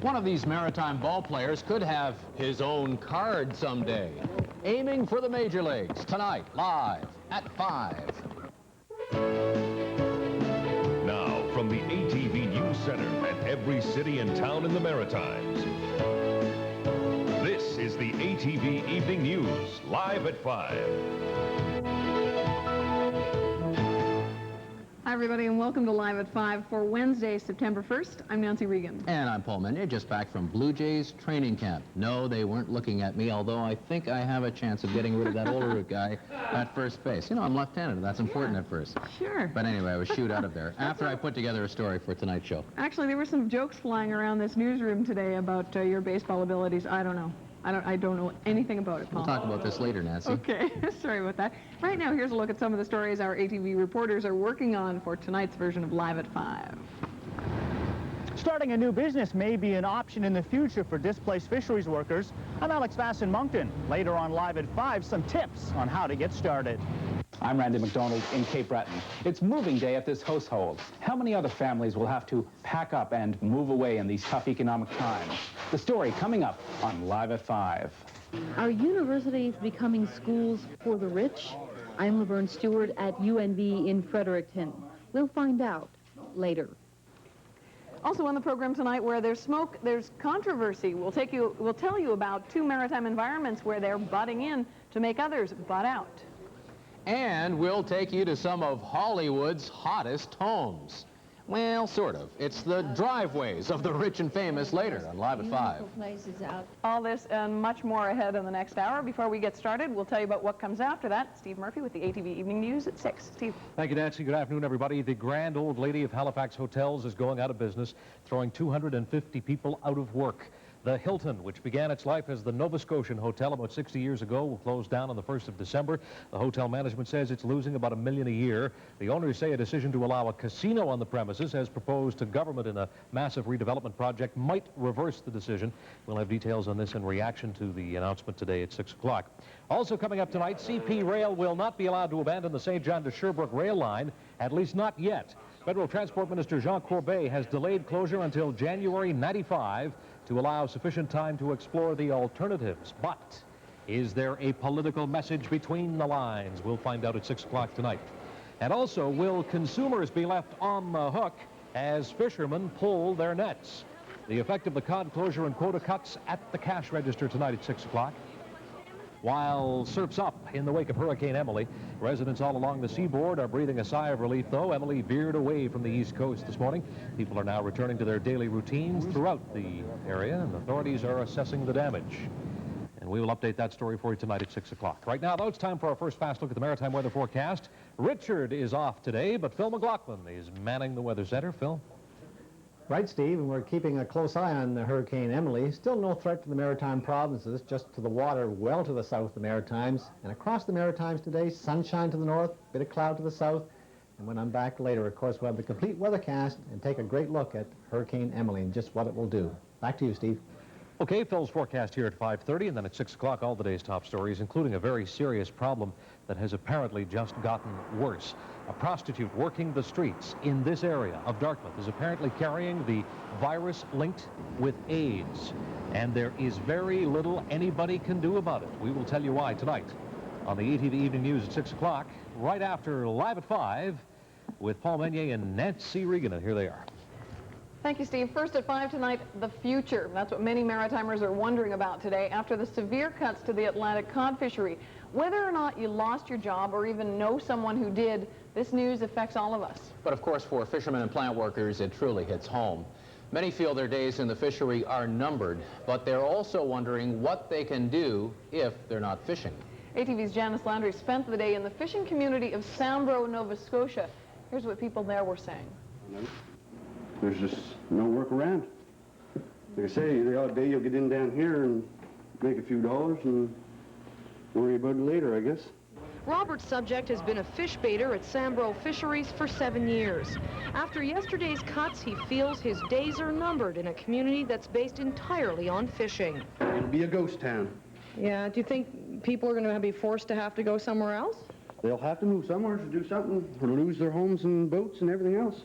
One of these maritime ball players could have his own card someday. Aiming for the major leagues tonight, live at 5. Now, from the ATV News Center at every city and town in the Maritimes, this is the ATV Evening News, live at 5. Hi, everybody, and welcome to Live at 5 for Wednesday, September 1st. I'm Nancy Regan. And I'm Paul Meunier, just back from Blue Jays training camp. No, they weren't looking at me, although I think I have a chance of getting rid of that older guy at first base. You know, I'm left-handed. That's important at first. Sure. But anyway, I was shooed out of there after I put together a story for tonight's show. Actually, there were some jokes flying around this newsroom today about your baseball abilities. I don't know. I don't know anything about it, Paul. We'll talk about this later, Nancy. Okay, sorry about that. Right now, here's a look at some of the stories our ATV reporters are working on for tonight's version of Live at 5. Starting a new business may be an option in the future for displaced fisheries workers. I'm Alex Vass in Moncton. Later on Live at 5, some tips on how to get started. I'm Randy McDonald in Cape Breton. It's moving day at this household. How many other families will have to pack up and move away in these tough economic times? The story coming up on Live at 5. Are universities becoming schools for the rich? I'm Laverne Stewart at UNV in Fredericton. We'll find out later. Also on the program tonight, where there's smoke, there's controversy. We'll tell you about 2 maritime environments where they're butting in to make others butt out. And we'll take you to some of Hollywood's hottest homes. Well, sort of. It's the driveways of the rich and famous later on Live at 5. All this and much more ahead in the next hour. Before we get started, we'll tell you about what comes after that. Steve Murphy with the ATV Evening News at 6. Steve. Thank you, Nancy. Good afternoon, everybody. The Grand Old Lady of Halifax Hotels is going out of business, throwing 250 people out of work. The Hilton, which began its life as the Nova Scotian Hotel about 60 years ago, will close down on the 1st of December. The hotel management says it's losing about $1 million a year. The owners say a decision to allow a casino on the premises, as proposed to government in a massive redevelopment project, might reverse the decision. We'll have details on this in reaction to the announcement today at 6 o'clock. Also coming up tonight, CP Rail will not be allowed to abandon the St. John to Sherbrooke rail line, at least not yet. Federal Transport Minister Jean Corbet has delayed closure until January 95 to allow sufficient time to explore the alternatives. But is there a political message between the lines? We'll find out at 6 o'clock tonight. And also, will consumers be left on the hook as fishermen pull their nets? The effect of the cod closure and quota cuts at the cash register tonight at 6 o'clock. While surf's up in the wake of Hurricane Emily, residents all along the seaboard are breathing a sigh of relief, though. Emily veered away from the east coast this morning. People are now returning to their daily routines throughout the area, and authorities are assessing the damage. And we will update that story for you tonight at 6 o'clock. Right now, though, it's time for our first fast look at the maritime weather forecast. Richard is off today, but Phil McLaughlin is manning the weather center. Phil? Right, Steve, and we're keeping a close eye on Hurricane Emily. Still no threat to the maritime provinces, just to the water well to the south of the Maritimes. And across the Maritimes today, sunshine to the north, bit of cloud to the south. And when I'm back later, of course, we'll have the complete weathercast and take a great look at Hurricane Emily and just what it will do. Back to you, Steve. Okay, Phil's forecast here at 5:30, and then at 6 o'clock, all the day's top stories, including a very serious problem that has apparently just gotten worse. A prostitute working the streets in this area of Dartmouth is apparently carrying the virus linked with AIDS, and there is very little anybody can do about it. We will tell you why tonight on the ATV Evening News at 6 o'clock, right after Live at 5 with Paul Meunier and Nancy Regan, and here they are. Thank you, Steve. First at 5 tonight, the future. That's what many maritimers are wondering about today after the severe cuts to the Atlantic cod fishery. Whether or not you lost your job or even know someone who did, this news affects all of us. But of course, for fishermen and plant workers, it truly hits home. Many feel their days in the fishery are numbered, but they're also wondering what they can do if they're not fishing. ATV's Janice Landry spent the day in the fishing community of Sambro, Nova Scotia. Here's what people there were saying. There's just no work around. Like I say, the odd day you'll get in down here and make a few dollars and worry about it later, I guess. Robert's subject has been a fish baiter at Sambro Fisheries for 7 years. After yesterday's cuts, he feels his days are numbered in a community that's based entirely on fishing. It'll be a ghost town. Yeah, do you think people are going to be forced to have to go somewhere else? They'll have to move somewhere to do something or lose their homes and boats and everything else.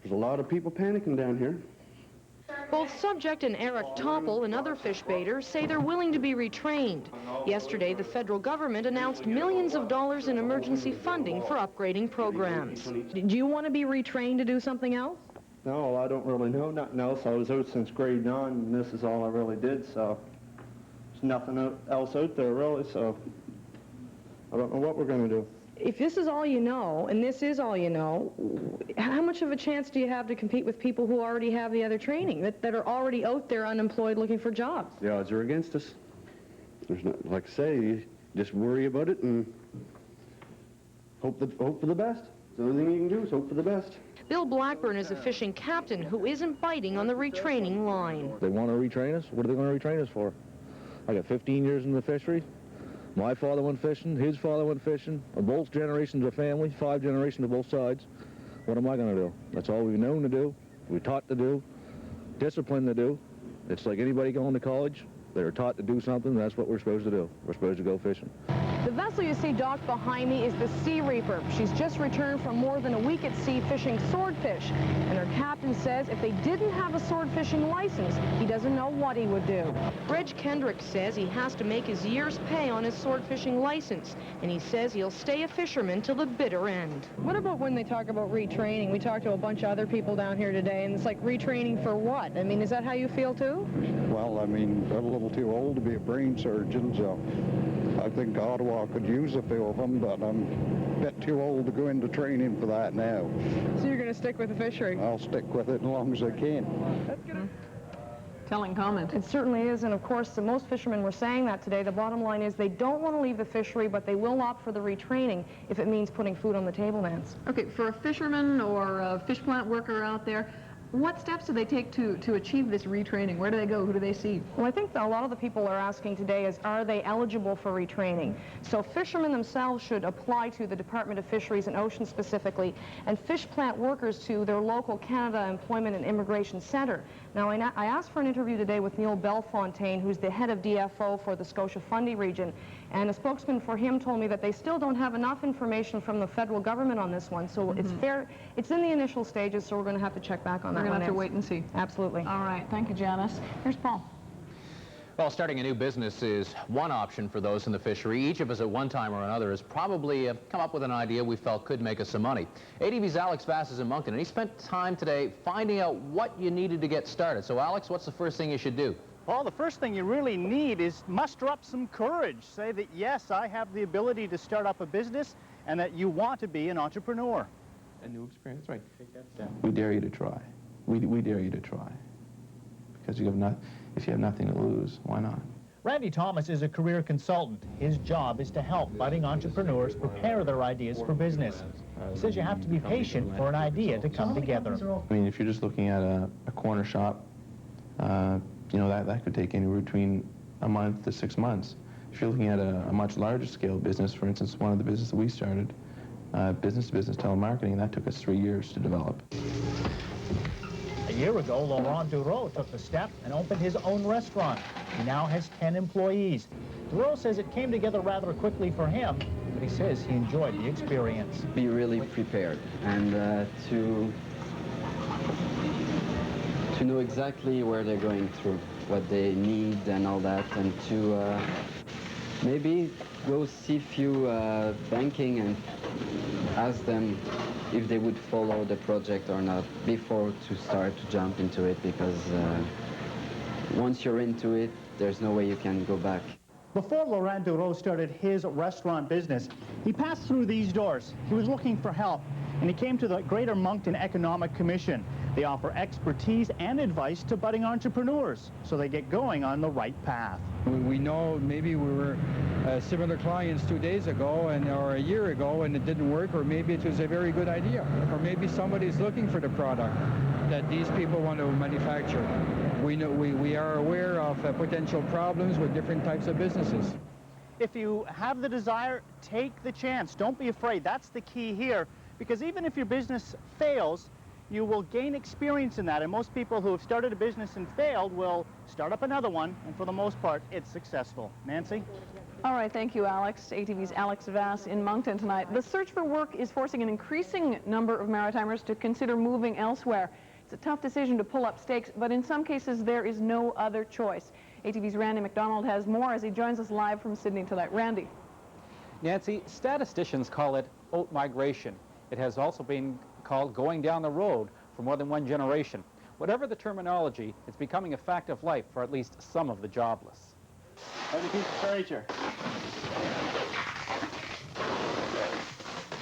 There's a lot of people panicking down here. Both Subject and Eric Topple and other fish baiters say they're willing to be retrained. Yesterday, the federal government announced millions of dollars in emergency funding for upgrading programs. Do you want to be retrained to do something else? No, I don't really know nothing else. I was out since grade 9, and this is all I really did, so there's nothing else out there, really, so I don't know what we're going to do. If this is all you know, and this is all you know, how much of a chance do you have to compete with people who already have the other training, that are already out there unemployed looking for jobs? The odds are against us. There's not, like I say, you just worry about it and hope for the best. The only thing you can do is hope for the best. Bill Blackburn is a fishing captain who isn't biting on the retraining line. They want to retrain us? What are they going to retrain us for? I got 15 years in the fishery. My father went fishing, his father went fishing, both generations of family, 5 generations of both sides. What am I going to do? That's all we've known to do, we're taught to do, disciplined to do. It's like anybody going to college. They're taught to do something, that's what we're supposed to do. We're supposed to go fishing. The vessel you see docked behind me is the Sea Reaper. She's just returned from more than a week at sea fishing swordfish. And her captain says if they didn't have a sword fishing license, he doesn't know what he would do. Reg Kendrick says he has to make his year's pay on his sword fishing license, and he says he'll stay a fisherman till the bitter end. What about when they talk about retraining? We talked to a bunch of other people down here today, and it's like retraining for what? I mean, is that how you feel too? Well, I mean, they're a little too old to be a brain surgeon, so I think Ottawa could use a few of them, but I'm a bit too old to go into training for that now. So you're going to stick with the fishery? I'll stick with it as long as I can. That's good. Telling comment. It certainly is, and of course, most fishermen were saying that today. The bottom line is they don't want to leave the fishery, but they will opt for the retraining if it means putting food on the table, Nance. Okay, for a fisherman or a fish plant worker out there, what steps do they take to achieve this retraining? Where do they go? Who do they see? Well, I think a lot of the people are asking today is, are they eligible for retraining? So fishermen themselves should apply to the Department of Fisheries and Oceans specifically, and fish plant workers to their local Canada Employment and Immigration Centre. Now, I asked for an interview today with Neil Bellefontaine, who's the head of DFO for the Scotia Fundy region, and a spokesman for him told me that they still don't have enough information from the federal government on this one, so it's in the initial stages, so we're going to have to check back on that. We're going to have to wait and see. Absolutely. All right. Thank you, Janice. Here's Paul. Well, starting a new business is one option for those in the fishery. Each of us at one time or another has probably come up with an idea we felt could make us some money. ATV's Alex Vass is in Moncton, and he spent time today finding out what you needed to get started. So, Alex, what's the first thing you should do? Well, the first thing you really need is muster up some courage. Say that, yes, I have the ability to start up a business and that you want to be an entrepreneur. A new experience, right. We dare you to try. We dare you to try. Because if you have nothing to lose, why not? Randy Thomas is a career consultant. His job is to help budding entrepreneurs prepare their ideas for business. He says you have to be patient for an idea to come together. I mean, if you're just looking at a corner shop, you know, that could take anywhere between a month to 6 months. If you're looking at a much larger scale business, for instance, one of the businesses that we started, business-to-business telemarketing, that took us 3 years to develop. A year ago, Laurent Dureau took the step and opened his own restaurant. He now has 10 employees. Dureau says it came together rather quickly for him, but he says he enjoyed the experience. Be really prepared and to know exactly where they're going through, what they need and all that, and to maybe go see a few banking and ask them if they would follow the project or not before to start to jump into it, because once you're into it, there's no way you can go back. Before Laurent Dureau started his restaurant business, he passed through these doors. He was looking for help, and he came to the Greater Moncton Economic Commission. They offer expertise and advice to budding entrepreneurs, so they get going on the right path. We know maybe we were similar clients 2 days ago or a year ago and it didn't work, or maybe it was a very good idea, or maybe somebody's looking for the product that these people want to manufacture. We are aware of potential problems with different types of businesses. If you have the desire, take the chance. Don't be afraid. That's the key here, because even if your business fails, you will gain experience in that, and most people who have started a business and failed will start up another one, and for the most part, it's successful. Nancy? All right, thank you, Alex. ATV's Alex Vass in Moncton tonight. The search for work is forcing an increasing number of Maritimers to consider moving elsewhere. It's a tough decision to pull up stakes, but in some cases there is no other choice. ATV's Randy McDonald has more as he joins us live from Sydney tonight. Randy. Nancy, statisticians call it oat migration. It has also been called going down the road for more than one generation. Whatever the terminology, it's becoming a fact of life for at least some of the jobless.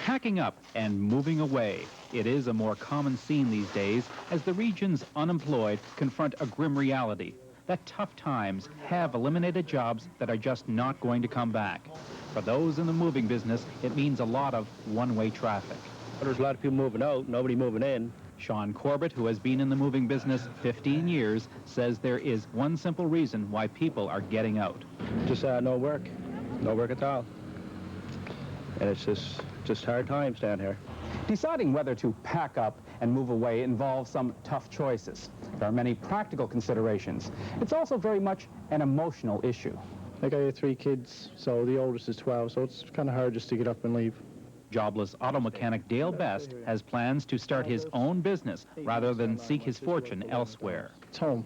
Packing up and moving away. It is a more common scene these days as the region's unemployed confront a grim reality that tough times have eliminated jobs that are just not going to come back. For those in the moving business, it means a lot of one-way traffic. There's a lot of people moving out, nobody moving in. Sean Corbett, who has been in the moving business 15 years, says there is one simple reason why people are getting out. Just no work at all. And it's just hard times down here. Deciding whether to pack up and move away involves some tough choices. There are many practical considerations. It's also very much an emotional issue. I got 3 kids, so the oldest is 12, so it's kind of hard just to get up and leave. Jobless auto mechanic Dale Best has plans to start his own business rather than seek his fortune elsewhere. It's home.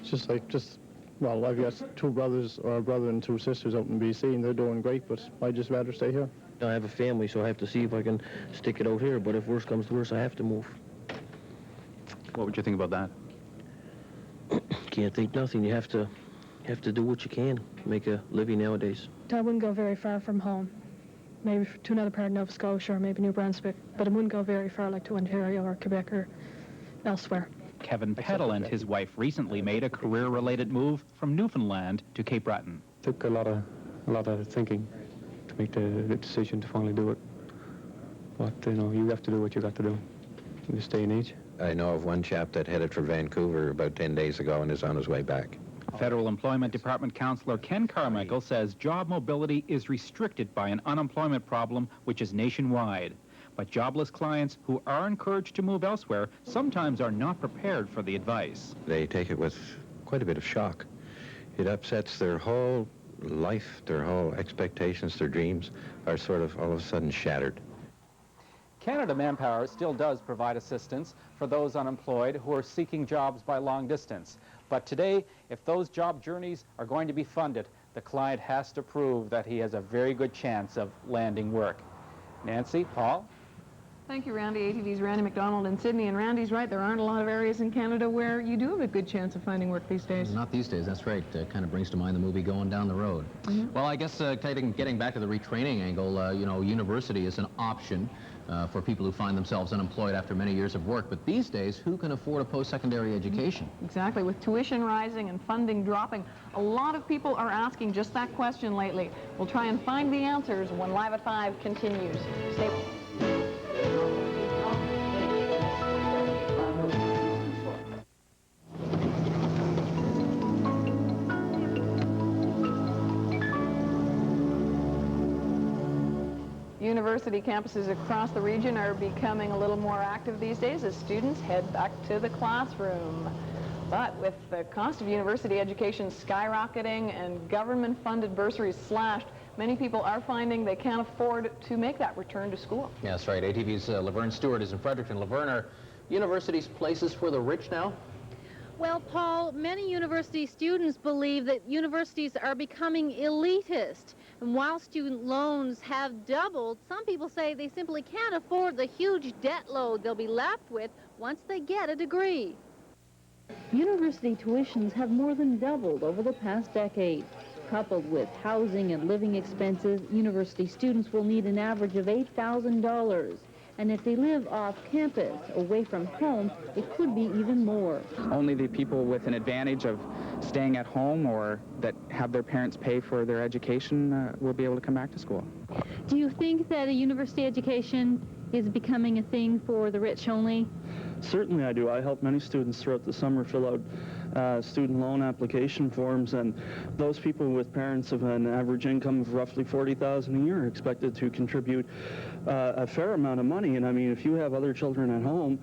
It's well, I've got 2 brothers, or a brother and 2 sisters out in BC, and they're doing great, but I'd just rather stay here. I have a family, so I have to see if I can stick it out here, but if worse comes to worse, I have to move. What would you think about that? Can't think nothing. You have to do what you can to make a living nowadays. I wouldn't go very far from home. Maybe to another part of Nova Scotia or maybe New Brunswick, but I wouldn't go very far, like to Ontario or Quebec or elsewhere. Kevin Peddle and his wife recently made a career-related move from Newfoundland to Cape Breton. Took a lot of thinking to make the decision to finally do it. But, you have to do what you got to do in this day and age. I know of one chap that headed for Vancouver about 10 days ago and is on his way back. Federal Employment Department Counselor Ken Carmichael says job mobility is restricted by an unemployment problem which is nationwide. But jobless clients who are encouraged to move elsewhere sometimes are not prepared for the advice. They take it with quite a bit of shock. It upsets their whole life, their whole expectations, their dreams are sort of all of a sudden shattered. Canada Manpower still does provide assistance for those unemployed who are seeking jobs by long distance. But today, if those job journeys are going to be funded, the client has to prove that he has a very good chance of landing work. Nancy, Paul? Thank you, Randy. ATV's Randy McDonald in Sydney. And Randy's right, there aren't a lot of areas in Canada where you do have a good chance of finding work these days. Not these days, that's right. Kind of brings to mind the movie Going Down the Road. Well, I guess getting back to the retraining angle, university is an option for people who find themselves unemployed after many years of work. But these days, who can afford a post-secondary education? Exactly. With tuition rising and funding dropping, a lot of people are asking just that question lately. We'll try and find the answers when Live at 5 continues. Stay. University campuses across the region are becoming a little more active these days as students head back to the classroom. But with the cost of university education skyrocketing and government-funded bursaries slashed, many people are finding they can't afford to make that return to school. Yeah, that's right. ATV's Laverne Stewart is in Fredericton. Laverne, are universities places for the rich now? Well, Paul, many university students believe that universities are becoming elitist. And while student loans have doubled, some people say they simply can't afford the huge debt load they'll be left with once they get a degree. University tuitions have more than doubled over the past decade. Coupled with housing and living expenses, university students will need an average of $8,000. And if they live off campus, away from home, it could be even more. Only the people with an advantage of staying at home or that have their parents pay for their education will be able to come back to school. Do you think that a university education is becoming a thing for the rich only? Certainly I do. I help many students throughout the summer fill out student loan application forms, and those people with parents of an average income of roughly $40,000 a year are expected to contribute a fair amount of money. And I mean, if you have other children at home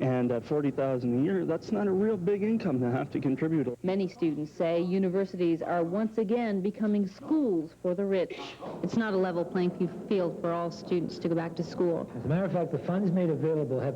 And at $40,000 a year, that's not a real big income to have to contribute. Many students say universities are once again becoming schools for the rich. It's not a level playing field for all students to go back to school. As a matter of fact, the funds made available have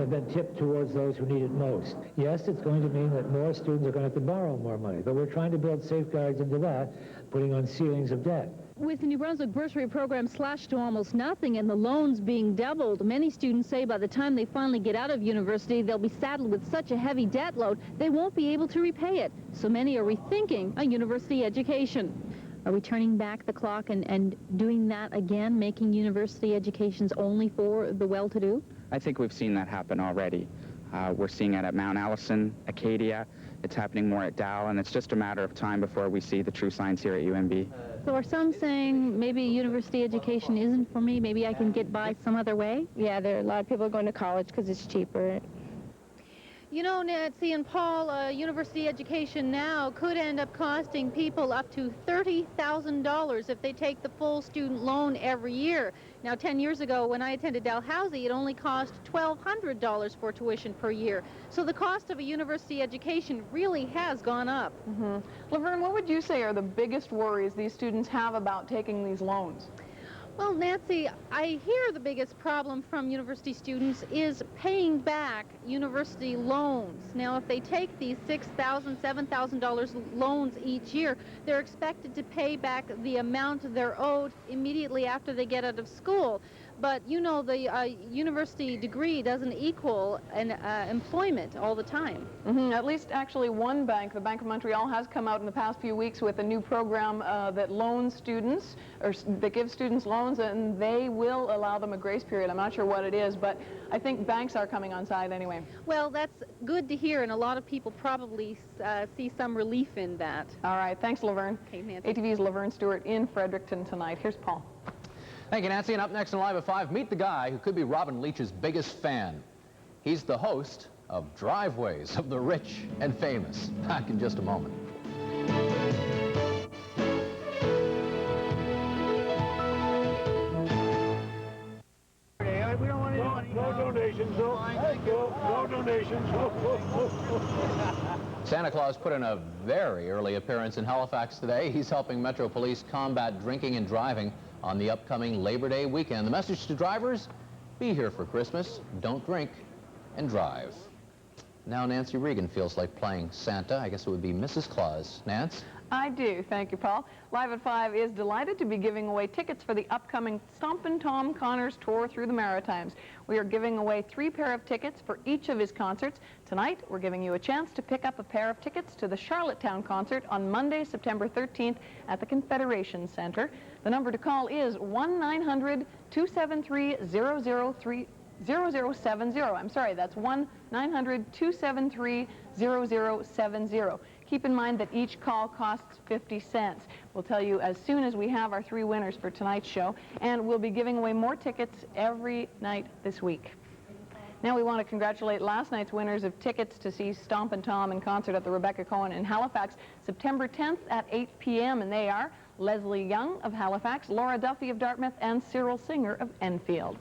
been tipped towards those who need it most. Yes, it's going to mean that more students are going to have to borrow more money, but we're trying to build safeguards into that, putting on ceilings of debt. With the New Brunswick bursary program slashed to almost nothing and the loans being doubled, many students say by the time they finally get out of university, they'll be saddled with such a heavy debt load, they won't be able to repay it. So many are rethinking a university education. Are we turning back the clock and doing that again, making university educations only for the well-to-do? I think we've seen that happen already. We're seeing it at Mount Allison, Acadia. It's happening more at Dow, and it's just a matter of time before we see the true signs here at UNB. So are some saying maybe university education isn't for me, maybe I can get by some other way? Yeah, there are a lot of people going to college because it's cheaper. You know, Nancy and Paul, university education now could end up costing people up to $30,000 if they take the full student loan every year. Now, 10 years ago, when I attended Dalhousie, it only cost $1,200 for tuition per year. So the cost of a university education really has gone up. Laverne, what would you say are the biggest worries these students have about taking these loans? Well, Nancy, I hear the biggest problem from university students is paying back university loans. Now, if they take these $6,000, $7,000 loans each year, they're expected to pay back the amount they're owed immediately after they get out of school. But, you know, the university degree doesn't equal an employment all the time. At least, actually, one bank, the Bank of Montreal, has come out in the past few weeks with a new program that loans students, or that gives students loans, and they will allow them a grace period. I'm not sure what it is, but I think banks are coming on side anyway. Well, that's good to hear, and a lot of people probably see some relief in that. All right. Thanks, Laverne. Okay, Nancy. ATV's Laverne Stewart in Fredericton tonight. Here's Paul. Thank you, Nancy. And up next on Live at 5, meet the guy who could be Robin Leach's biggest fan. He's the host of Driveways of the Rich and Famous. Back in just a moment. We don't want any money. No donations, no donations. Santa Claus put in a very early appearance in Halifax today. He's helping Metro Police combat drinking and driving on the upcoming Labor Day weekend. The message to drivers: be here for Christmas, don't drink and drive. Now Nancy Regan feels like playing Santa. I guess it would be Mrs. Claus. Nance? I do. Thank you, Paul. Live at 5 is delighted to be giving away tickets for the upcoming Stompin' Tom Connors tour through the Maritimes. We are giving away 3 pair of tickets for each of his concerts. Tonight, we're giving you a chance to pick up a pair of tickets to the Charlottetown concert on Monday, September 13th at the Confederation Center. The number to call is 1-900-273-0070. I'm sorry, that's 1-900-273-0070. Keep in mind that each call costs 50 cents. We'll tell you as soon as we have our 3 winners for tonight's show, and we'll be giving away more tickets every night this week. Now we want to congratulate last night's winners of tickets to see Stompin' Tom in concert at the Rebecca Cohen in Halifax, September 10th at 8 p.m., and they are Leslie Young of Halifax, Laura Duffy of Dartmouth, and Cyril Singer of Enfield.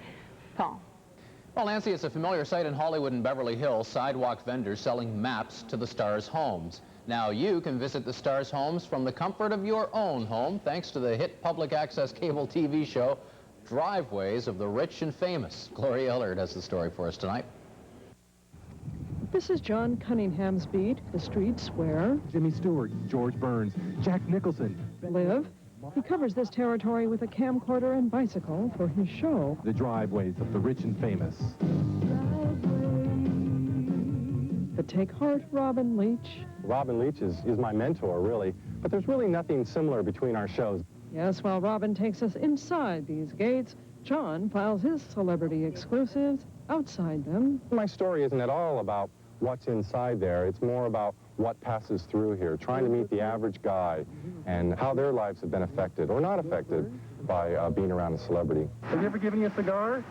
Paul. Well, Nancy, it's a familiar sight in Hollywood and Beverly Hills, sidewalk vendors selling maps to the stars' homes. Now you can visit the stars' homes from the comfort of your own home, thanks to the hit public access cable TV show, Driveways of the Rich and Famous. Gloria Hillard has the story for us tonight. This is John Cunningham's beat, the streets where Jimmy Stewart, George Burns, Jack Nicholson live. He covers this territory with a camcorder and bicycle for his show, The Driveways of the Rich and Famous. But take heart, Robin Leach. Robin Leach is my mentor, really, but there's really nothing similar between our shows. Yes, while Robin takes us inside these gates, John files his celebrity exclusives outside them. My story isn't at all about what's inside there. It's more about what passes through here, trying to meet the average guy and how their lives have been affected or not affected by being around a celebrity. Have you ever given you a cigar?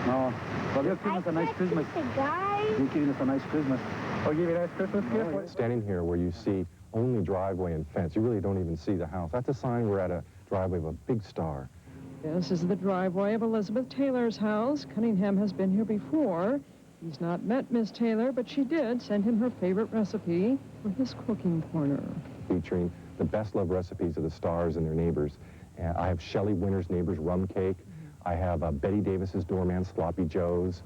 No. Well, you're giving us a nice Christmas. You're giving us a nice Christmas. Oh, give you a nice Christmas gift? Standing here where you see only driveway and fence, you really don't even see the house. That's a sign we're at a driveway of a big star. This is the driveway of Elizabeth Taylor's house. Cunningham has been here before. He's not met Miss Taylor, but she did send him her favorite recipe for his cooking corner. Featuring the best loved recipes of the stars and their neighbors. I have Shelley Winter's Neighbor's Rum Cake. I have Betty Davis's Doorman's Sloppy Joe's.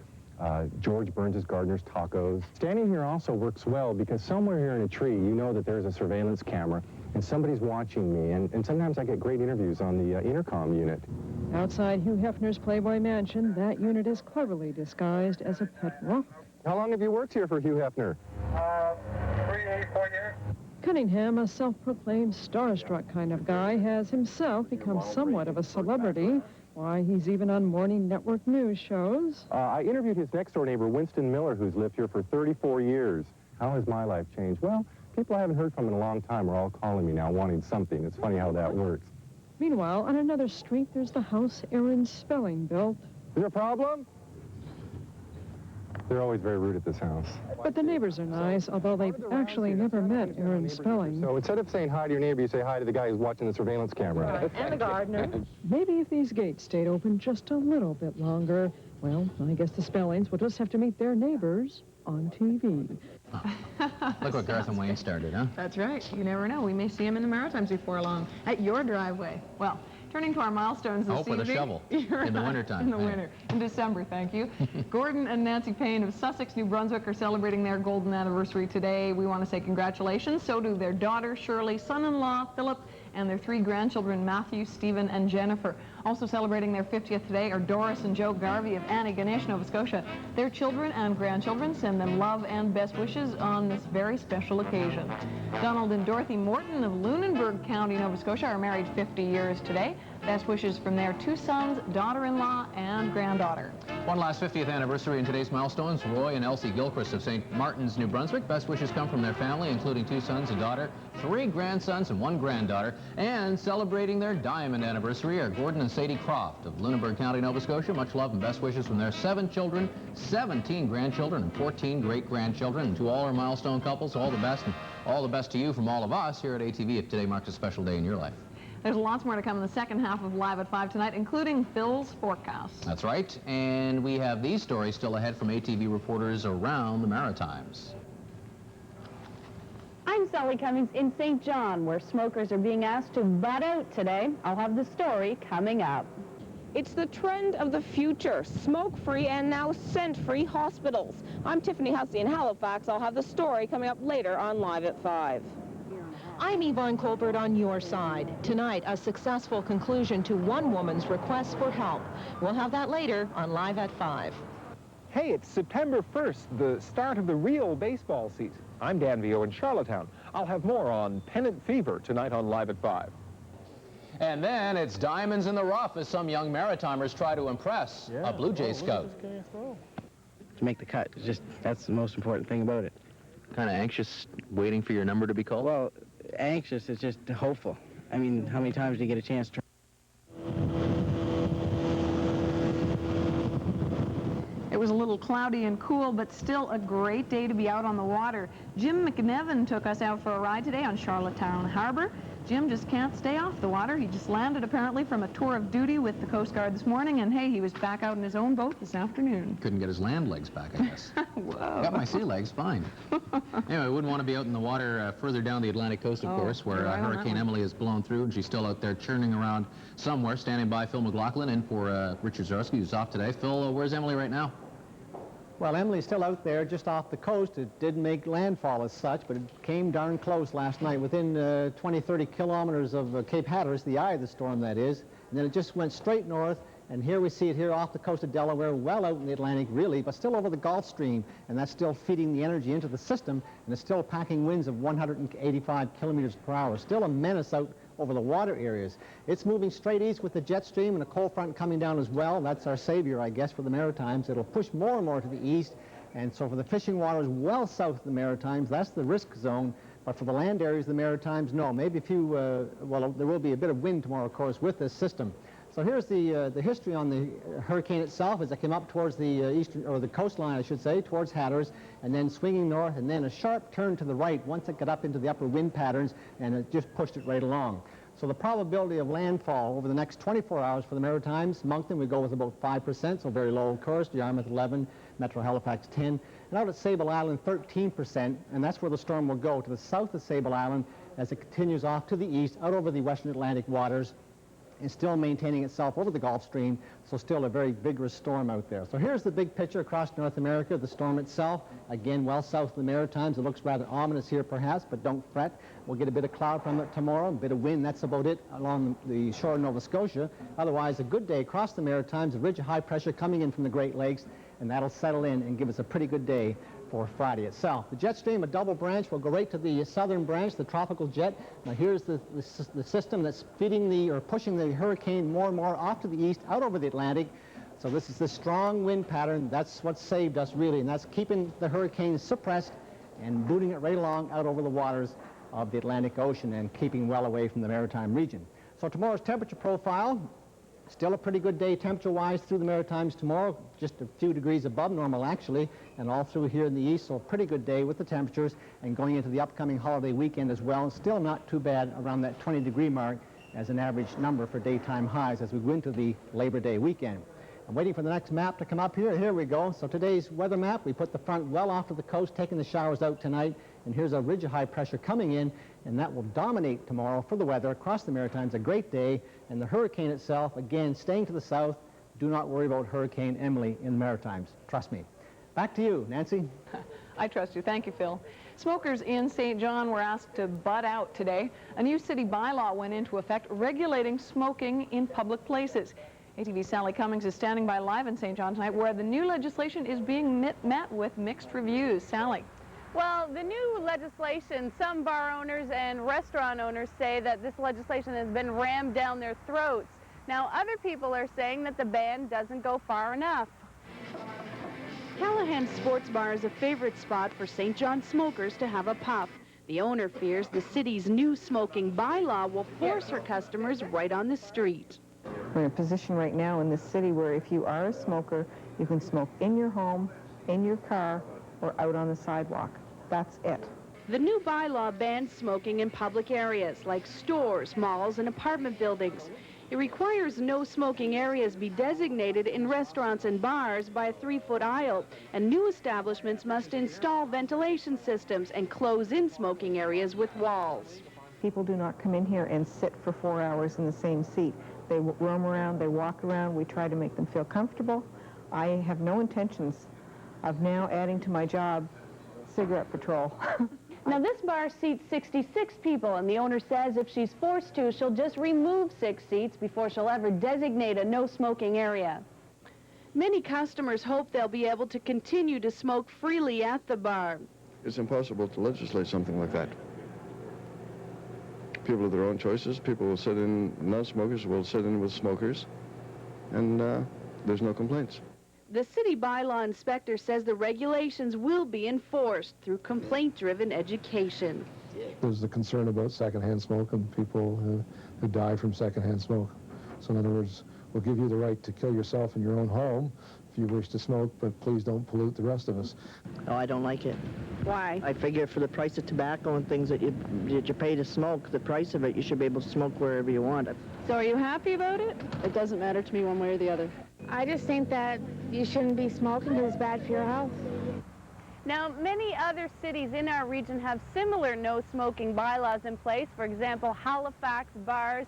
George Burns's Gardener's Tacos. Standing here also works well because somewhere here in a tree you know that there's a surveillance camera and somebody's watching me, and sometimes I get great interviews on the intercom unit. Outside Hugh Hefner's Playboy Mansion, that unit is cleverly disguised as a pet rock. How long have you worked here for Hugh Hefner? 4 years. Cunningham, a self-proclaimed starstruck kind of guy, has himself become somewhat of a celebrity. Why, he's even on morning network news shows. I interviewed his next-door neighbor, Winston Miller, who's lived here for 34 years. How has my life changed? Well, people I haven't heard from in a long time are all calling me now, wanting something. It's funny how that works. Meanwhile, on another street, there's the house Aaron Spelling built. Is there a problem? They're always very rude at this house. But the neighbors are nice, although they've actually never met Aaron Spelling. So instead of saying hi to your neighbor, you say hi to the guy who's watching the surveillance camera. And the gardener. Maybe if these gates stayed open just a little bit longer, well, I guess the Spellings will just have to meet their neighbors on TV. Look what Garth and Wayne started, huh? That's right. You never know. We may see him in the Maritimes before long at your driveway. Well, turning to our milestones this evening. With a shovel in the wintertime. In the winter. In December, thank you. Gordon and Nancy Payne of Sussex, New Brunswick are celebrating their golden anniversary today. We want to say congratulations. So do their daughter, Shirley, son-in-law, Philip, and their 3 grandchildren, Matthew, Stephen, and Jennifer. Also celebrating their 50th today are Doris and Joe Garvey of Antigonish, Nova Scotia. Their children and grandchildren send them love and best wishes on this very special occasion. Donald and Dorothy Morton of Lunenburg County, Nova Scotia are married 50 years today. Best wishes from their 2 sons, daughter-in-law, and granddaughter. One last 50th anniversary in today's milestones. Roy and Elsie Gilchrist of St. Martin's, New Brunswick. Best wishes come from their family, including 2 sons, a daughter, 3 grandsons, and 1 granddaughter. And celebrating their diamond anniversary are Gordon and Sadie Croft of Lunenburg County, Nova Scotia. Much love and best wishes from their 7 children, 17 grandchildren, and 14 great-grandchildren. And to all our milestone couples, all the best, and all the best to you from all of us here at ATV if today marks a special day in your life. There's lots more to come in the second half of Live at 5 tonight, including Phil's forecast. That's right. And we have these stories still ahead from ATV reporters around the Maritimes. I'm Sally Cummings in St. John, where smokers are being asked to butt out today. I'll have the story coming up. It's the trend of the future, smoke-free and now scent-free hospitals. I'm Tiffany Hussey in Halifax. I'll have the story coming up later on Live at 5. I'm Yvonne Colbert on your side. Tonight, a successful conclusion to one woman's request for help. We'll have that later on Live at 5. Hey, it's September 1st, the start of the real baseball season. I'm Dan Vio in Charlottetown. I'll have more on Pennant Fever tonight on Live at 5. And then it's diamonds in the rough as some young Maritimers try to impress a Blue Jay scout. To make the cut, that's the most important thing about it. Kind of anxious, waiting for your number to be called? Well, anxious, it's just hopeful. I mean, how many times do you get a chance to... It was a little cloudy and cool, but still a great day to be out on the water. Jim McNevin took us out for a ride today on Charlottetown Harbor. Jim just can't stay off the water. He just landed apparently from a tour of duty with the Coast Guard this morning, and hey, he was back out in his own boat this afternoon. Couldn't get his land legs back, I guess. Whoa. Got my sea legs, fine. Anyway, wouldn't want to be out in the water further down the Atlantic coast, of course, where Hurricane Emily has blown through, and she's still out there churning around somewhere. Standing by, Phil McLaughlin, in for Richard Zorski, who's off today. Phil, where's Emily right now? Well, Emily's still out there just off the coast. It didn't make landfall as such, but it came darn close last night, within 20, 30 kilometers of Cape Hatteras, the eye of the storm, that is. And then it just went straight north, and here we see it here off the coast of Delaware, well out in the Atlantic, really, but still over the Gulf Stream, and that's still feeding the energy into the system, and it's still packing winds of 185 kilometers per hour. Still a menace out over the water areas. It's moving straight east with the jet stream and a cold front coming down as well. That's our savior, I guess, for the Maritimes. It'll push more and more to the east, and so for the fishing waters well south of the Maritimes, that's the risk zone. But for the land areas of the Maritimes, no. Maybe a few, well, there will be a bit of wind tomorrow, of course, with this system. So here's the history on the hurricane itself as it came up towards the eastern, or the coastline, I should say, towards Hatteras, and then swinging north, and then a sharp turn to the right once it got up into the upper wind patterns, and it just pushed it right along. So the probability of landfall over the next 24 hours for the Maritimes, Moncton we go with about 5%, so very low, of course, Yarmouth 11, Metro Halifax 10, and out at Sable Island 13%, and that's where the storm will go, to the south of Sable Island as it continues off to the east, out over the western Atlantic waters, and still maintaining itself over the Gulf Stream, so still a very vigorous storm out there. So here's the big picture across North America, the storm itself, again well south of the Maritimes. It looks rather ominous here perhaps, but don't fret. We'll get a bit of cloud from it tomorrow, a bit of wind, that's about it along the shore of Nova Scotia. Otherwise, a good day across the Maritimes, a ridge of high pressure coming in from the Great Lakes, and that'll settle in and give us a pretty good day for Friday itself. The jet stream, a double branch, will go right to the southern branch, the tropical jet. Now here's the system that's feeding or pushing the hurricane more and more off to the east, out over the Atlantic. So this is the strong wind pattern. That's what saved us really, and that's keeping the hurricane suppressed and booting it right along out over the waters of the Atlantic Ocean and keeping well away from the maritime region. So tomorrow's temperature profile, still a pretty good day temperature-wise through the Maritimes tomorrow, just a few degrees above normal actually, and all through here in the east, so a pretty good day with the temperatures, and going into the upcoming holiday weekend as well, still not too bad around that 20-degree mark as an average number for daytime highs as we go into the Labor Day weekend. I'm waiting for the next map to come up here. Here we go. So today's weather map, we put the front well off to the coast, taking the showers out tonight, and here's a ridge of high pressure coming in, and that will dominate tomorrow for the weather across the Maritimes. A great day, and the hurricane itself, again, staying to the south. Do not worry about Hurricane Emily in the Maritimes. Trust me. Back to you, Nancy. I trust you. Thank you, Phil. Smokers in St. John were asked to butt out today. A new city bylaw went into effect regulating smoking in public places. ATV's Sally Cummings is standing by live in St. John tonight, where the new legislation is being met with mixed reviews. Sally. Well, the new legislation, some bar owners and restaurant owners say that this legislation has been rammed down their throats. Now, other people are saying that the ban doesn't go far enough. Callahan's Sports Bar is a favorite spot for St. John smokers to have a puff. The owner fears the city's new smoking bylaw will force her customers right on the street. We're in a position right now in this city where if you are a smoker, you can smoke in your home, in your car, or out on the sidewalk. That's it. The new bylaw bans smoking in public areas like stores, malls, and apartment buildings. It requires no smoking areas be designated in restaurants and bars by a 3-foot aisle, and new establishments must install ventilation systems and close in smoking areas with walls. People do not come in here and sit for 4 hours in the same seat. They roam around, they walk around, we try to make them feel comfortable. I have no intentions of now adding to my job cigarette patrol. Now, this bar seats 66 people, and the owner says if she's forced to, she'll just remove 6 seats before she'll ever designate a no-smoking area. Many customers hope they'll be able to continue to smoke freely at the bar. It's impossible to legislate something like that. People have their own choices. People will sit in, non-smokers will sit in with smokers, and there's no complaints. The city bylaw inspector says the regulations will be enforced through complaint-driven education. There's the concern about secondhand smoke and people who die from secondhand smoke. So in other words, we'll give you the right to kill yourself in your own home if you wish to smoke, but please don't pollute the rest of us. Oh, I don't like it. Why? I figure for the price of tobacco and things that you pay to smoke, the price of it, you should be able to smoke wherever you want. So are you happy about it? It doesn't matter to me one way or the other. I just think that you shouldn't be smoking because it's bad for your health. Now, many other cities in our region have similar no-smoking bylaws in place. For example, Halifax bars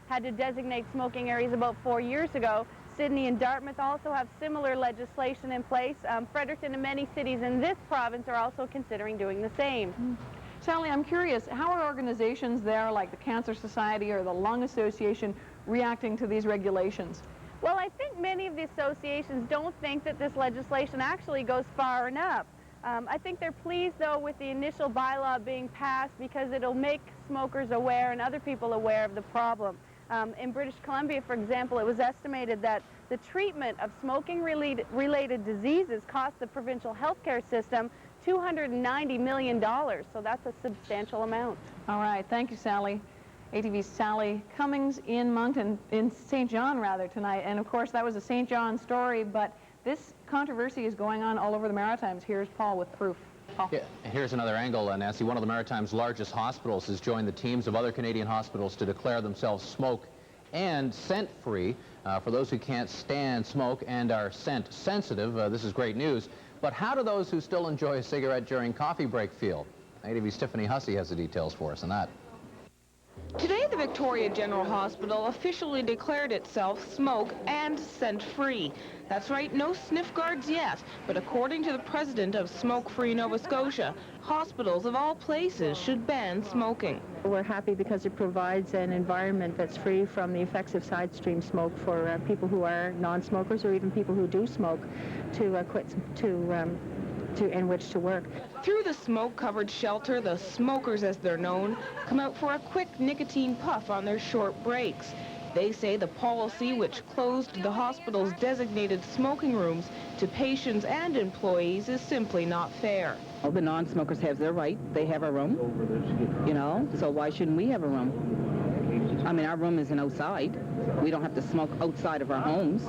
had to designate smoking areas about 4 years ago. Sydney and Dartmouth also have similar legislation in place. Fredericton and many cities in this province are also considering doing the same. Sally, I'm curious, how are organizations there like the Cancer Society or the Lung Association reacting to these regulations? Well, I think many of the associations don't think that this legislation actually goes far enough. I think they're pleased, though, with the initial bylaw being passed because it'll make smokers aware and other people aware of the problem. In British Columbia, for example, it was estimated that the treatment of smoking-related diseases cost the provincial healthcare system $290 million, so that's a substantial amount. All right, thank you, Sally. ATV's Sally Cummings in Moncton, in St. John rather, tonight. And of course, that was a St. John story, but this controversy is going on all over the Maritimes. Here's Paul with proof. Paul. Yeah, here's another angle, Nancy. One of the Maritime's largest hospitals has joined the teams of other Canadian hospitals to declare themselves smoke and scent-free. For those who can't stand smoke and are scent sensitive, this is great news. But how do those who still enjoy a cigarette during coffee break feel? ATV's Tiffany Hussey has the details for us on that. Today, the Victoria General Hospital officially declared itself smoke and scent-free. That's right, no sniff guards yet, but according to the president of Smoke Free Nova Scotia, hospitals of all places should ban smoking. We're happy because it provides an environment that's free from the effects of side stream smoke for people who are non-smokers or even people who do smoke to in which to work. Through the smoke-covered shelter, the smokers, as they're known, come out for a quick nicotine puff on their short breaks. They say the policy, which closed the hospital's designated smoking rooms to patients and employees, is simply not fair. Well, the non-smokers have their right. They have a room, you know, so why shouldn't we have a room? I mean, our room isn't outside. We don't have to smoke outside of our homes,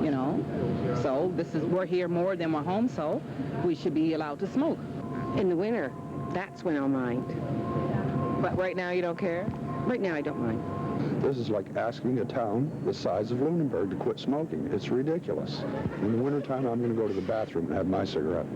you know. So we're here more than we're home, so we should be allowed to smoke. In the winter, that's when I'll mind. But right now you don't care? Right now I don't mind. This is like asking a town the size of Lunenburg to quit smoking. It's ridiculous. In the wintertime, I'm going to go to the bathroom and have my cigarette.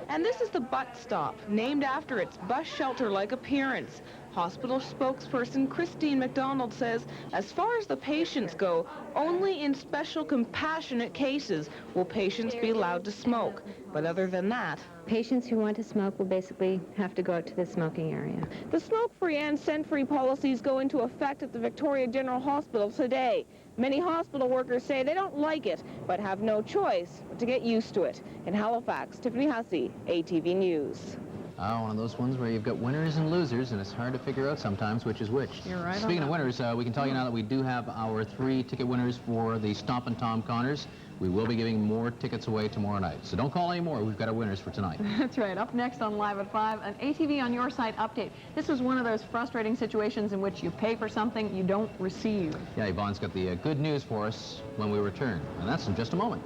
And this is the Butt Stop, named after its bus shelter-like appearance. Hospital spokesperson Christine McDonald says, as far as the patients go, only in special compassionate cases will patients be allowed to smoke. But other than that, patients who want to smoke will basically have to go out to the smoking area. The smoke-free and scent-free policies go into effect at the Victoria General Hospital today. Many hospital workers say they don't like it, but have no choice but to get used to it. In Halifax, Tiffany Hussey, ATV News. One of those ones where you've got winners and losers, and it's hard to figure out sometimes which is which. You're right. Speaking of winners, we can tell you now that we do have our 3 ticket winners for the Stomp and Tom Connors. We will be giving more tickets away tomorrow night. So don't call anymore. We've got our winners for tonight. That's right. Up next on Live at 5, an ATV on your site update. This is one of those frustrating situations in which you pay for something you don't receive. Yeah, Yvonne's got the good news for us when we return. And that's in just a moment.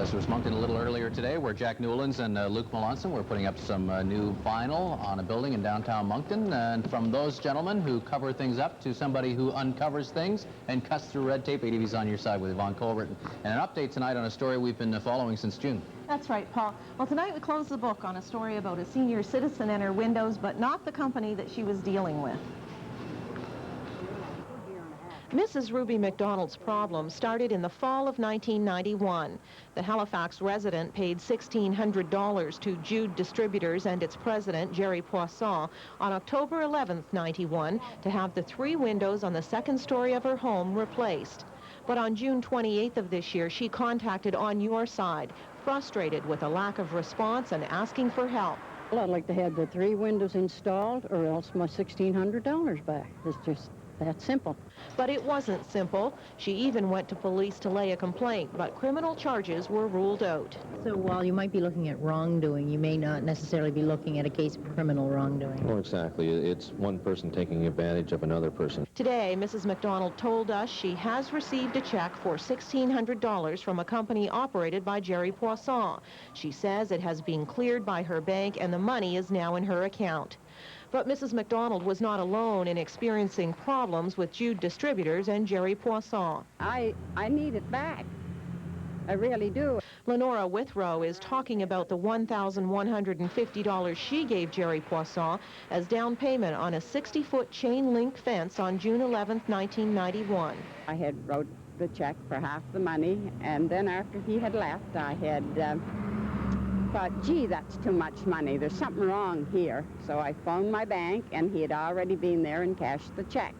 This was Moncton a little earlier today, where Jack Newlands and Luke Melanson were putting up some new vinyl on a building in downtown Moncton. And from those gentlemen who cover things up to somebody who uncovers things and cuts through red tape, ATV's on your side with Yvonne Colbert. And an update tonight on a story we've been following since June. That's right, Paul. Well, tonight we close the book on a story about a senior citizen and her windows, but not the company that she was dealing with. Mrs. Ruby McDonald's problem started in the fall of 1991. The Halifax resident paid $1,600 to Jude Distributors and its president, Jerry Poisson, on October 11th, 91, to have the 3 windows on the second story of her home replaced. But on June 28th of this year, she contacted On Your Side, frustrated with a lack of response and asking for help. Well, I'd like to have the 3 windows installed or else my $1,600 back. It's just that simple. But it wasn't simple. She even went to police to lay a complaint, but criminal charges were ruled out. So while you might be looking at wrongdoing, you may not necessarily be looking at a case of criminal wrongdoing. Well, exactly. It's one person taking advantage of another person. Today, Mrs. McDonald told us she has received a check for $1,600 from a company operated by Jerry Poisson. She says it has been cleared by her bank and the money is now in her account. But Mrs. McDonald was not alone in experiencing problems with Jude Distributors and Jerry Poisson. I need it back. I really do. Lenora Withrow is talking about the $1,150 she gave Jerry Poisson as down payment on a 60-foot chain-link fence on June 11th, 1991. I had wrote the check for half the money, and then after he had left, I had thought, gee, that's too much money. There's something wrong here. So I phoned my bank, and he had already been there and cashed the check.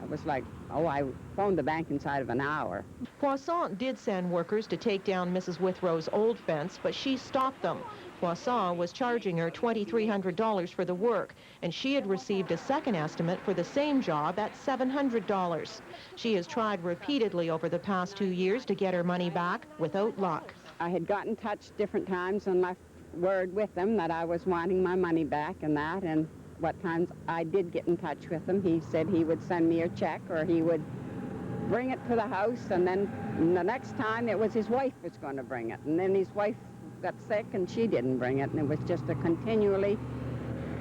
I was like, oh, I phoned the bank inside of an hour. Poisson did send workers to take down Mrs. Withrow's old fence, but she stopped them. Poisson was charging her $2,300 for the work, and she had received a second estimate for the same job at $700. She has tried repeatedly over the past 2 years to get her money back without luck. I had got in touch different times and left word with him that I was wanting my money back and that, and what times I did get in touch with him. He said he would send me a check or he would bring it to the house, and then the next time it was his wife was going to bring it, and then his wife got sick and she didn't bring it, and it was just a continually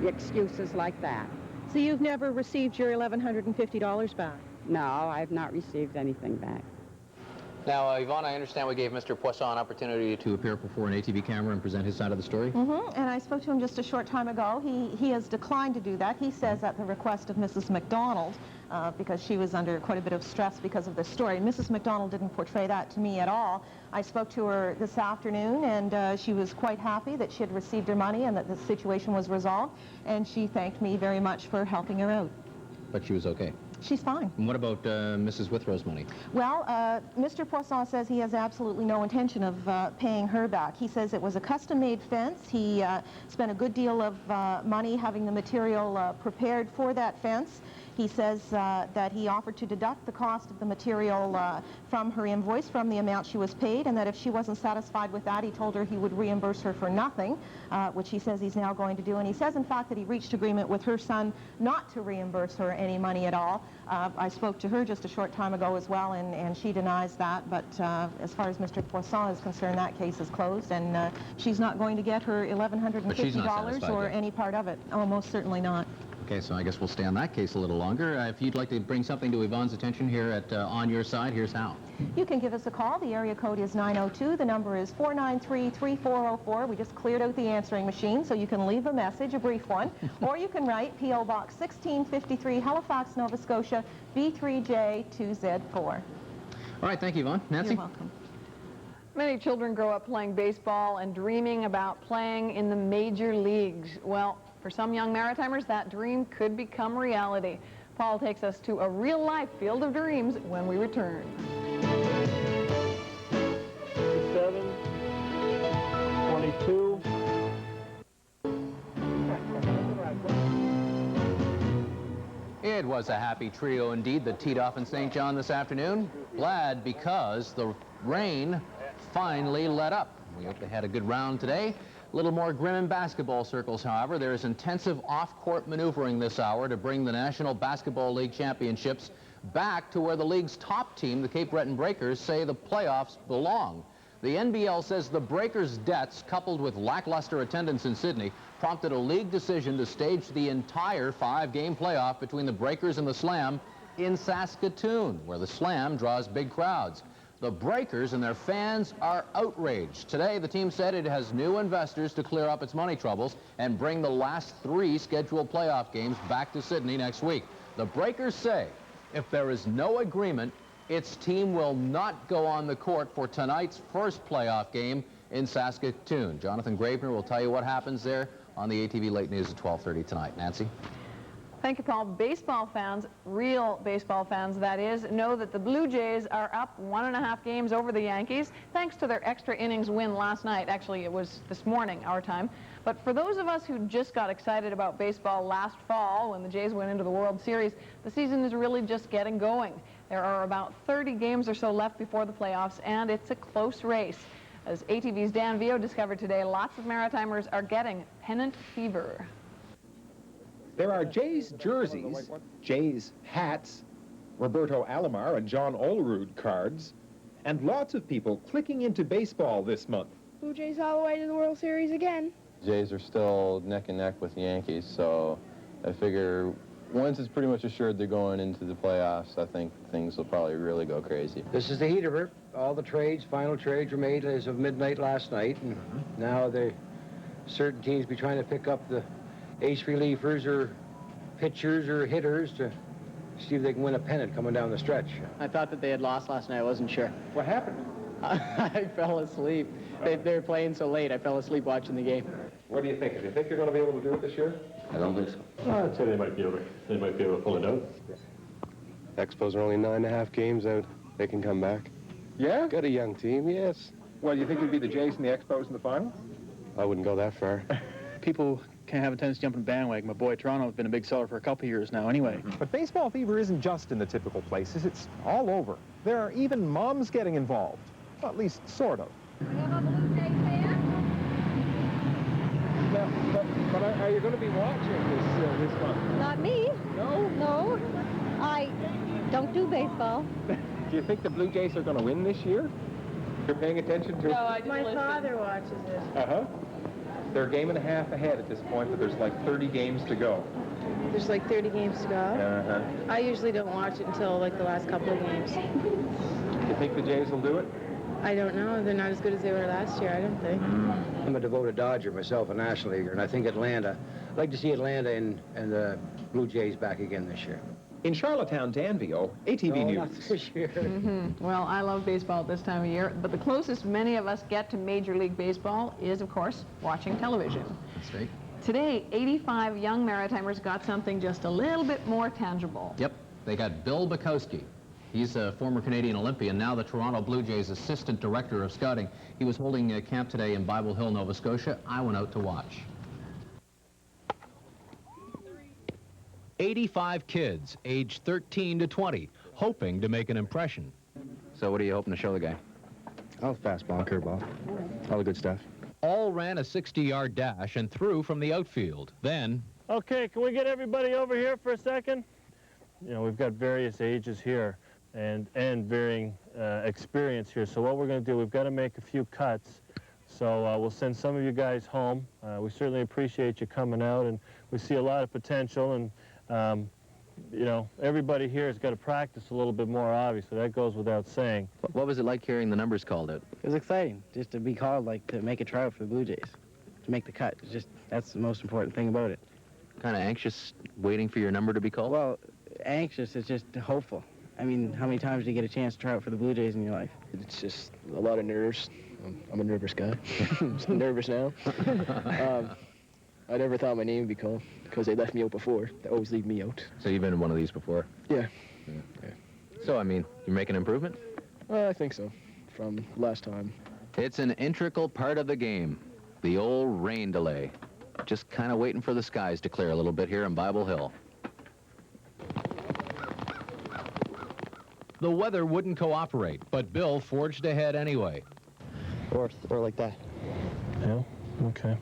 excuses like that. So you've never received your $1,150 back? No, I've not received anything back. Now, Yvonne, I understand we gave Mr. Poisson an opportunity to appear before an ATV camera and present his side of the story. And I spoke to him just a short time ago. He has declined to do that. He says at the request of Mrs. McDonald, because she was under quite a bit of stress because of this story. Mrs. McDonald didn't portray that to me at all. I spoke to her this afternoon, and she was quite happy that she had received her money and that the situation was resolved, and she thanked me very much for helping her out. But she was okay. She's fine. And what about Mrs. Withrow's money? Well, Mr. Poisson says he has absolutely no intention of paying her back. He says it was a custom-made fence. He spent a good deal of money having the material prepared for that fence. He says that he offered to deduct the cost of the material from her invoice, from the amount she was paid, and that if she wasn't satisfied with that, he told her he would reimburse her for nothing, which he says he's now going to do. And he says, in fact, that he reached agreement with her son not to reimburse her any money at all. I spoke to her just a short time ago as well, and she denies that. But as far as Mr. Poisson is concerned, that case is closed, and she's not going to get her $1,150 or any part of it. Oh, most certainly not. Okay, so I guess we'll stay on that case a little longer. If you'd like to bring something to Yvonne's attention here at On Your Side, here's how. You can give us a call. The area code is 902. The number is 493-3404. We just cleared out the answering machine, so you can leave a message, a brief one, or you can write P.O. Box 1653, Halifax, Nova Scotia, B3J2Z4. All right, thank you, Yvonne. Nancy? You're welcome. Many children grow up playing baseball and dreaming about playing in the major leagues. Well, for some young Maritimers, that dream could become reality. Paul takes us to a real-life field of dreams when we return. 7, 22. It was a happy trio indeed that teed off in St. John this afternoon. Glad because the rain finally let up. We hope they had a good round today. A little more grim in basketball circles, however. There is intensive off-court maneuvering this hour to bring the National Basketball League Championships back to where the league's top team, the Cape Breton Breakers, say the playoffs belong. The NBL says the Breakers' debts, coupled with lackluster attendance in Sydney, prompted a league decision to stage the entire 5-game playoff between the Breakers and the Slam in Saskatoon, where the Slam draws big crowds. The Breakers and their fans are outraged. Today, the team said it has new investors to clear up its money troubles and bring the last 3 scheduled playoff games back to Sydney next week. The Breakers say if there is no agreement, its team will not go on the court for tonight's first playoff game in Saskatoon. Jonathan Gravener will tell you what happens there on the ATV Late News at 12:30 tonight. Nancy? Thank you, Paul. Baseball fans, real baseball fans that is, know that the Blue Jays are up 1.5 games over the Yankees thanks to their extra innings win last night. Actually, it was this morning, our time. But for those of us who just got excited about baseball last fall when the Jays went into the World Series, the season is really just getting going. There are about 30 games or so left before the playoffs, and it's a close race. As ATV's Dan Vio discovered today, lots of Maritimers are getting pennant fever. There are Jays jerseys, Jays hats, Roberto Alomar and John Olerud cards, and lots of people clicking into baseball this month. Blue Jays all the way to the World Series again. Jays are still neck and neck with the Yankees, so I figure once it's pretty much assured they're going into the playoffs, I think things will probably really go crazy. This is the heat of it. All the trades, final trades were made as of midnight last night, and now certain teams be trying to pick up the ace relievers or pitchers or hitters to see if they can win a pennant coming down the stretch. I thought that they had lost last night. I wasn't sure. What happened? I fell asleep. They were playing so late, I fell asleep watching the game. What do you think? Do you think they're going to be able to do it this year? I don't think so. I'd say they might be able to pull it out. Expos are only 9.5 games out. They can come back. Yeah? Got a young team, yes. Well, you think it'd be the Jays and the Expos in the final? I wouldn't go that far. People can have a tendency to jump in the bandwagon. My boy, Toronto has been a big seller for a couple of years now anyway. But baseball fever isn't just in the typical places. It's all over. There are even moms getting involved. Well, at least sort of. But are you going to be watching this month? Not me. No? No. I don't do baseball. Do you think the Blue Jays are going to win this year? You're paying attention to... No, I just My father watches it. Uh-huh. They're a game and a half ahead at this point, but there's like 30 games to go. There's like 30 games to go. Uh-huh. I usually don't watch it until like the last couple of games. Do you think the Jays will do it? I don't know. They're not as good as they were last year, I don't think. I'm a devoted Dodger myself, a National Leaguer, and I think Atlanta, I'd like to see Atlanta and the Blue Jays back again this year. In Charlottetown, Danville, ATV News. Not this year. Well, I love baseball at this time of year, but the closest many of us get to Major League Baseball is, of course, watching television. That's right. Today, 85 young Maritimers got something just a little bit more tangible. Yep, they got Bill Bukowski. He's a former Canadian Olympian, now the Toronto Blue Jays Assistant Director of Scouting. He was holding a camp today in Bible Hill, Nova Scotia. I went out to watch. 85 kids, aged 13 to 20, hoping to make an impression. So what are you hoping to show the guy? Oh, fastball and curveball. All the good stuff. All ran a 60-yard dash and threw from the outfield. Then... Okay, can we get everybody over here for a second? You know, we've got various ages here and varying experience here. So what we're going to do, we've got to make a few cuts. So we'll send some of you guys home. We certainly appreciate you coming out, and we see a lot of potential. And, you know, everybody here has got to practice a little bit more, obviously. That goes without saying. What was it like hearing the numbers called out? It was exciting, just to be called, like, to make a tryout for the Blue Jays, to make the cut. It's just, that's the most important thing about it. Kind of anxious, waiting for your number to be called? Well, anxious, it's just hopeful. I mean, how many times do you get a chance to try out for the Blue Jays in your life? It's just a lot of nerves. I'm a nervous guy. I'm nervous now. I never thought my name would be called because they left me out before. They always leave me out. So you've been in one of these before? Yeah. So, I mean, you're making improvement? I think so, from last time. It's an integral part of the game, the old rain delay. Just kind of waiting for the skies to clear a little bit here in Bible Hill. The weather wouldn't cooperate, but Bill forged ahead anyway. Or like that. Yeah, okay.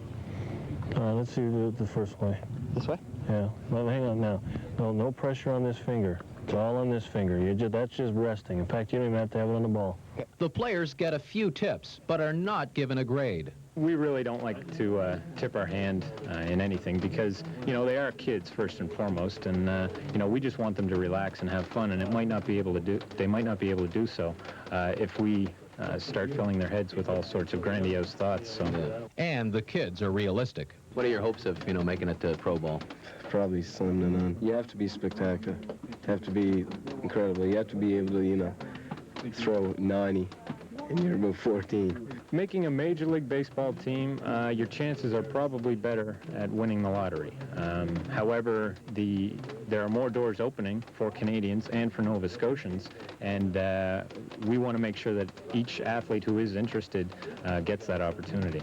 All right, let's see the first way. This way? Yeah. Well, hang on now. No pressure on this finger. It's all on this finger. That's just resting. In fact, you don't even have to have it on the ball. The players get a few tips, but are not given a grade. We really don't like to tip our hand in anything because, you know, they are kids first and foremost, and you know, we just want them to relax and have fun, and they might not be able to do so if we start filling their heads with all sorts of grandiose thoughts. So. Yeah. And the kids are realistic. What are your hopes of, you know, making it to pro ball? Probably slim to none. You have to be spectacular. You have to be incredible. You have to be able to, you know, throw 90 and you're about 14. Making a Major League Baseball team, your chances are probably better at winning the lottery. However, there are more doors opening for Canadians and for Nova Scotians, and we want to make sure that each athlete who is interested gets that opportunity.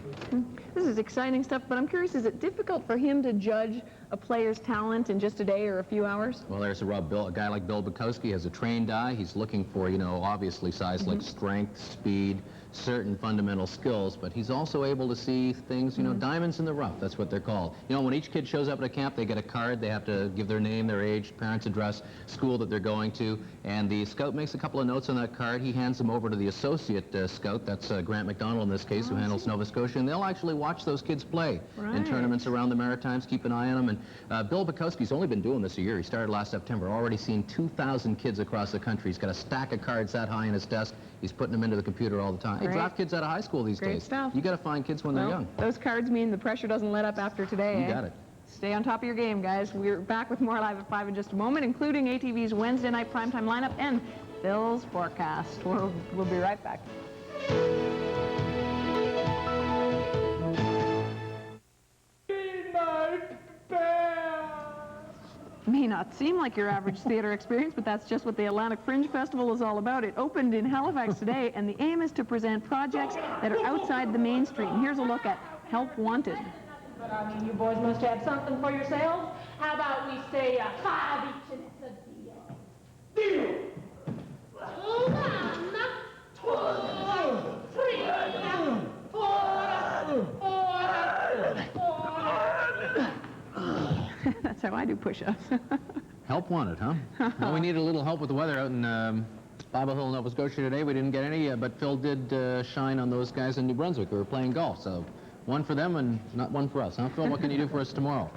This is exciting stuff, but I'm curious, is it difficult for him to judge a player's talent in just a day or a few hours? Well, there's a rub. A guy like Bill Bukowski has a trained eye. He's looking for, you know, obviously size like strength, speed, certain fundamental skills, but he's also able to see things, you know, diamonds in the rough. That's what they're called. You know, when each kid shows up at a camp, they get a card. They have to give their name, their age, parents' address, school that they're going to, and the scout makes a couple of notes on that card. He hands them over to the associate scout. That's Grant McDonald in this case, who handles Nova Scotia, and they'll actually watch those kids play in tournaments around the Maritimes, keep an eye on them. And Bill Bukowski's only been doing this a year. He started last September, already seen 2,000 kids across the country. He's got a stack of cards that high in his desk. He's putting them into the computer all the time. Hey, draft kids out of high school these days. Great stuff. You got to find kids when they're young. Those cards mean the pressure doesn't let up after today. You got it. Stay on top of your game, guys. We're back with more Live at 5 in just a moment, including ATV's Wednesday night primetime lineup and Phil's forecast. We'll be right back. May not seem like your average theater experience, but that's just what the Atlantic Fringe Festival is all about. It opened in Halifax today, and the aim is to present projects that are outside the mainstream. Here's a look at Help Wanted. But I mean, you boys must have something for yourselves. How about we say 5 each and it's a deal? Deal! 1, 2, 3, how I do push-ups. Help wanted, huh? Well, we needed a little help with the weather out in Bible Hill, Nova Scotia today. We didn't get any, but Phil did shine on those guys in New Brunswick who were playing golf. So one for them and not one for us, huh, Phil? What can you do for us tomorrow?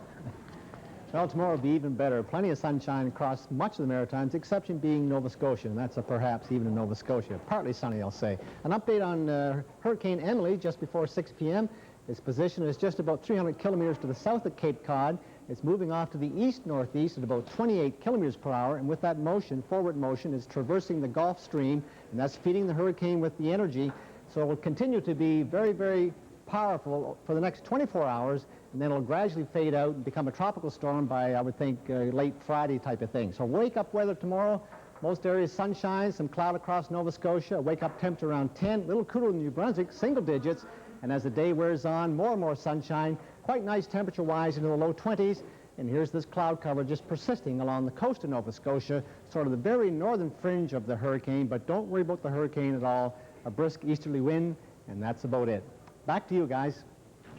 Well, tomorrow will be even better. Plenty of sunshine across much of the Maritimes, exception being Nova Scotia, and that's perhaps even in Nova Scotia. Partly sunny, I'll say. An update on Hurricane Emily just before 6 p.m. Its position is just about 300 kilometers to the south of Cape Cod. It's moving off to the east-northeast at about 28 kilometers per hour, and with that motion, forward motion, is traversing the Gulf Stream, and that's feeding the hurricane with the energy. So it will continue to be very, very powerful for the next 24 hours, and then it'll gradually fade out and become a tropical storm by, I would think, late Friday type of thing. So wake-up weather tomorrow, most areas sunshine, some cloud across Nova Scotia, wake-up temperature around 10, a little cooler than New Brunswick, single digits, and as the day wears on, more and more sunshine, quite nice temperature-wise into the low 20s, and here's this cloud cover just persisting along the coast of Nova Scotia, sort of the very northern fringe of the hurricane, but don't worry about the hurricane at all. A brisk easterly wind, and that's about it. Back to you, guys.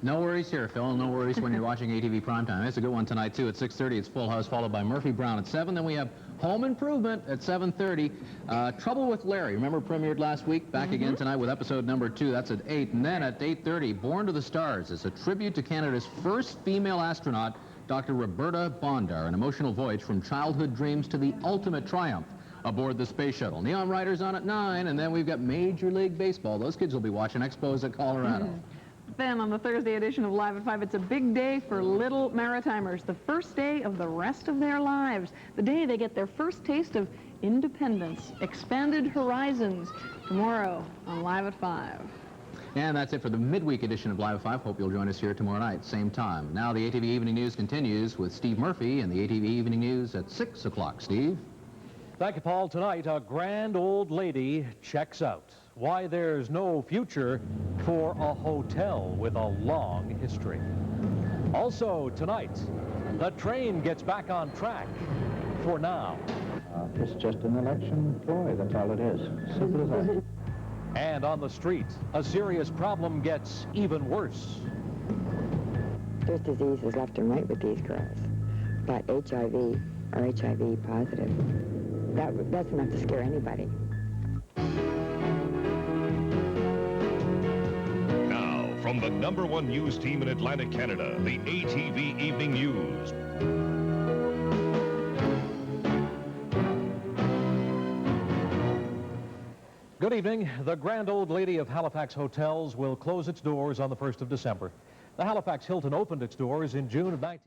No worries here, Phil. No worries when you're watching ATV Primetime. It's a good one tonight, too. At 6:30, it's Full House, followed by Murphy Brown at 7. Then we have Home Improvement at 7:30. Trouble with Larry. Remember, premiered last week? Back again tonight with episode number 2. That's at 8. And then at 8:30, Born to the Stars. It's a tribute to Canada's first female astronaut, Dr. Roberta Bondar, an emotional voyage from childhood dreams to the ultimate triumph aboard the space shuttle. Neon Riders on at 9, and then we've got Major League Baseball. Those kids will be watching Expos at Colorado. Then on the Thursday edition of Live at 5, it's a big day for little Maritimers, the first day of the rest of their lives, the day they get their first taste of independence, expanded horizons, tomorrow on Live at 5. And that's it for the midweek edition of Live at 5. Hope you'll join us here tomorrow night, same time. Now the ATV Evening News continues with Steve Murphy and the ATV Evening News at 6 o'clock. Steve? Thank you, Paul. Tonight, a grand old lady checks out. Why there's no future for a hotel with a long history. Also, tonight, the train gets back on track for now. It's just an election ploy, that's all it is. Simple as that. And on the street, a serious problem gets even worse. There's diseases left and right with these girls, but HIV or HIV positive, that's enough to scare anybody. Now, from the #1 news team in Atlantic Canada, the ATV Evening News. Good evening. The Grand Old Lady of Halifax Hotels will close its doors on the 1st of December. The Halifax Hilton opened its doors in June of 19...